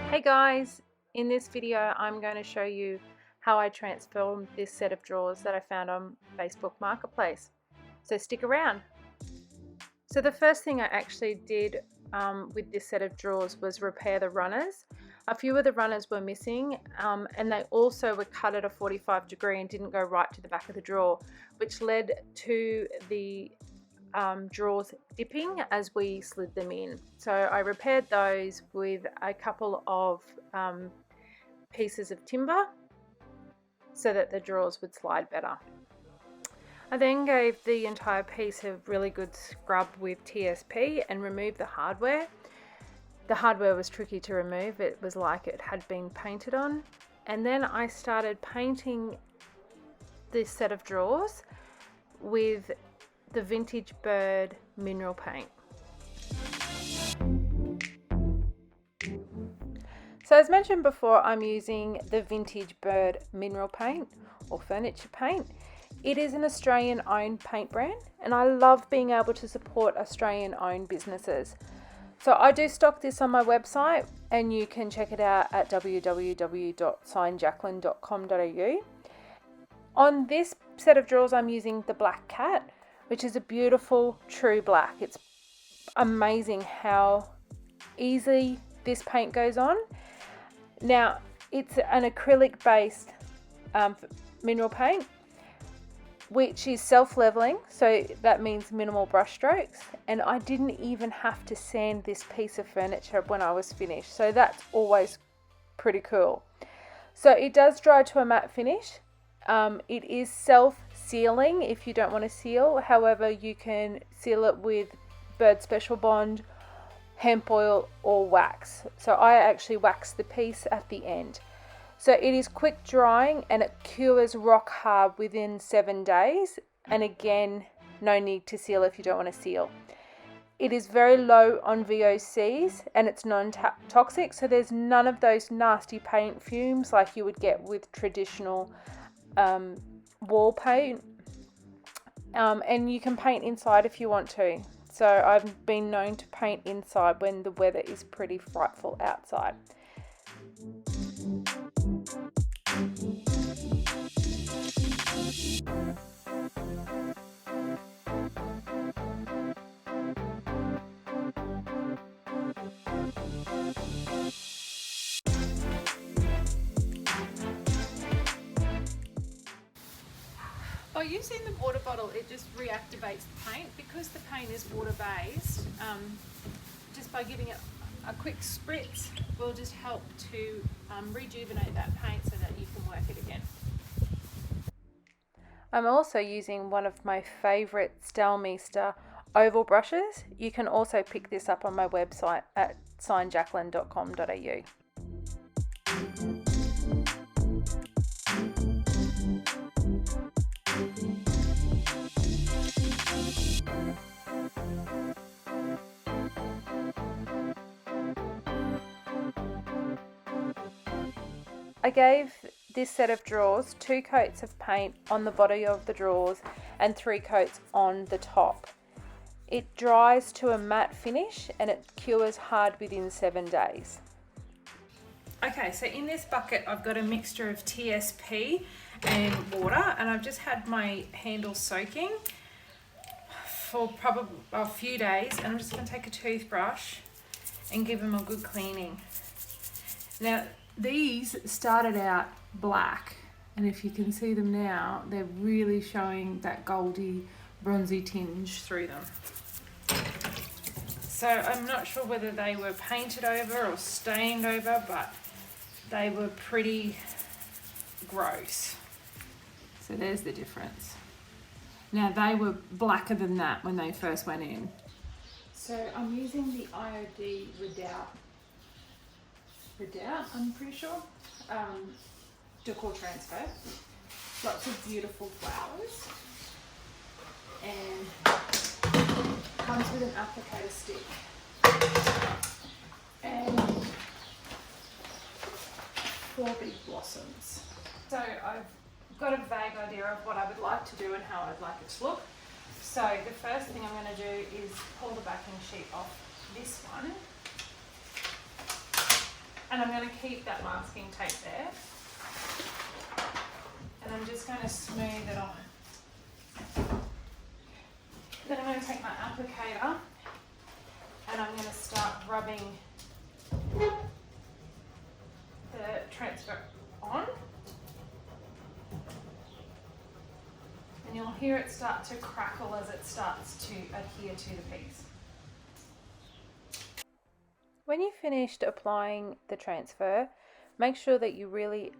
Hey guys, in this video I'm going to show you how I transformed this set of drawers that I found on Facebook Marketplace. So stick around. So the first thing I actually did with this set of drawers was repair the runners. A few of the runners were missing and they also were cut at a 45 degree and didn't go right to the back of the drawer, which led to the drawers dipping as we slid them in. So I repaired those with a couple of pieces of timber so that the drawers would slide better. I then gave the entire piece a really good scrub with TSP and removed the hardware. The hardware was tricky to remove, it was like it had been painted on. And then I started painting this set of drawers with the Vintage Bird mineral paint. So as mentioned before, I'm using the Vintage Bird mineral paint or furniture paint. It is an Australian owned paint brand and I love being able to support Australian owned businesses. So I do stock this on my website and you can check it out at www.signjacqueline.com.au. On this set of drawers I'm using the Black Cat, which is a beautiful true black. It's amazing how easy this paint goes on. Now it's an acrylic based mineral paint which is self-leveling, so that means minimal brush strokes, and I didn't even have to sand this piece of furniture when I was finished, so that's always pretty cool. So it does dry to a matte finish. It is self-sealing if you don't want to seal, however you can seal it with Bird Special Bond, hemp oil or wax. So I actually wax the piece at the end. So it is quick drying and it cures rock hard within 7 days, and again no need to seal if you don't want to seal. It is very low on VOCs and it's non-toxic, so there's none of those nasty paint fumes like you would get with traditional wall paint, and you can paint inside if you want to. So I've been known to paint inside when the weather is pretty frightful outside. By using the water bottle, it just reactivates the paint. Because the paint is water based, just by giving it a quick spritz will just help to rejuvenate that paint so that you can work it again. I'm also using one of my favourite Stelmeister oval brushes. You can also pick this up on my website at signjacqueline.com.au. I gave this set of drawers 2 coats of paint on the bottom of the drawers and 3 coats on the top. It dries to a matte finish and it cures hard within 7 days. Okay, so in this bucket I've got a mixture of TSP and water, and I've just had my handles soaking for probably a few days, and I'm just going to take a toothbrush and give them a good cleaning. Now these started out black, and if you can see them now, they're really showing that goldy bronzy tinge through them. So I'm not sure whether they were painted over or stained over, but they were pretty gross. So there's the difference. Now they were blacker than that when they first went in. So I'm using the IOD Redoubt, I'm pretty sure, decor transfer. Lots of beautiful flowers, and comes with an applicator stick and 4 big blossoms. So I've got a vague idea of what I would like to do and how I'd like it to look. So the first thing I'm going to do is pull the backing sheet off this one And I'm going to keep that masking tape there. And I'm just going to smooth it on. Then I'm going to take my applicator and I'm going to start rubbing the transfer on. And you'll hear it start to crackle as it starts to adhere to the piece. When you've finished applying the transfer, make sure that you really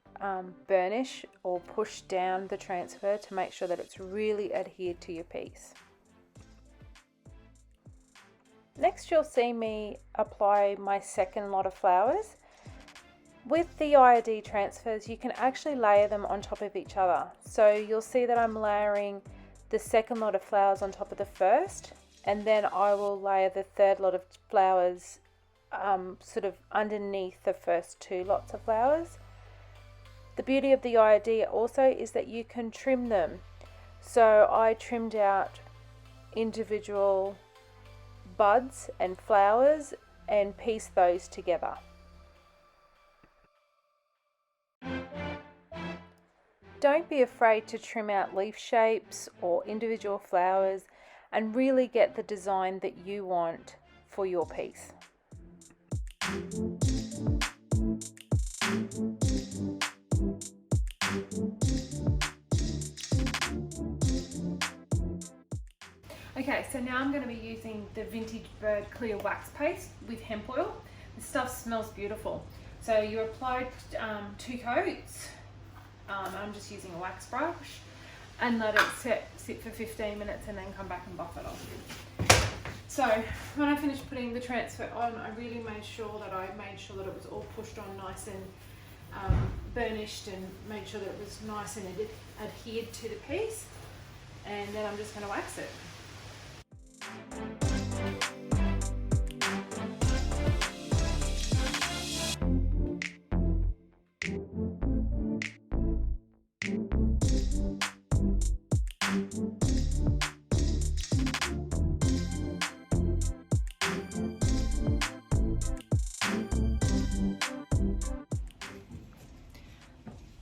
burnish or push down the transfer to make sure that it's really adhered to your piece. Next, you'll see me apply my second lot of flowers. With the IOD transfers, you can actually layer them on top of each other. So you'll see that I'm layering the second lot of flowers on top of the first, and then I will layer the third lot of flowers sort of underneath the first two lots of flowers. The beauty of the IOD also is that you can trim them. So I trimmed out individual buds and flowers and pieced those together. Don't be afraid to trim out leaf shapes or individual flowers and really get the design that you want for your piece. Okay, so now I'm going to be using the Vintage Bird Clear Wax Paste with hemp oil. This stuff smells beautiful. So you applied 2 coats. I'm just using a wax brush and let it sit for 15 minutes and then come back and buff it off. So when I finished putting the transfer on, I really made sure that it was all pushed on nice and burnished, and made sure that it was nice and adhered to the piece. And then I'm just going to wax it.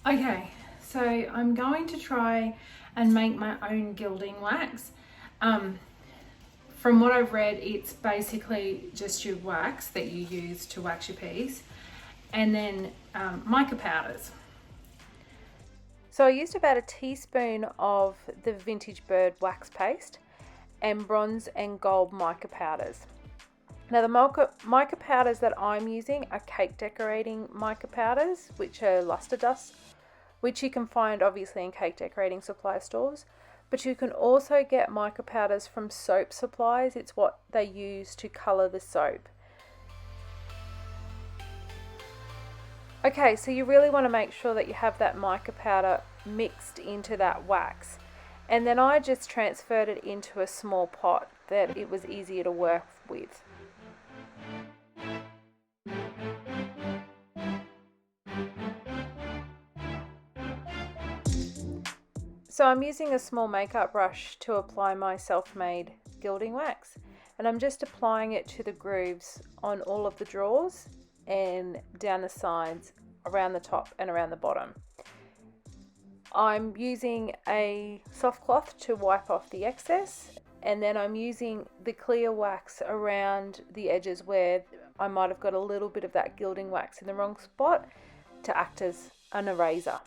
Okay, so I'm going to try and make my own gilding wax. From what I've read, it's basically just your wax that you use to wax your piece, and then mica powders. So I used about a teaspoon of the Vintage Bird wax paste and bronze and gold mica powders. Now the mica powders that I'm using are cake decorating mica powders, which are luster dust, which you can find obviously in cake decorating supply stores, but you can also get mica powders from soap supplies. It's what they use to colour the soap. Okay, so you really want to make sure that you have that mica powder mixed into that wax, and then I just transferred it into a small pot that it was easier to work with. So I'm using a small makeup brush to apply my self-made gilding wax, and I'm just applying it to the grooves on all of the drawers and down the sides, around the top and around the bottom. I'm using a soft cloth to wipe off the excess, and then I'm using the clear wax around the edges where I might have got a little bit of that gilding wax in the wrong spot to act as an eraser.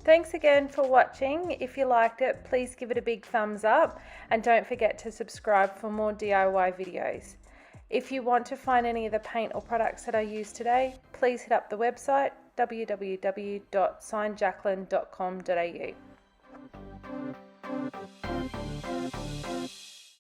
Thanks again for watching. If you liked it, please give it a big thumbs up, and don't forget to subscribe for more DIY videos. If you want to find any of the paint or products that I used today, please hit up the website www.signjacqueline.com.au.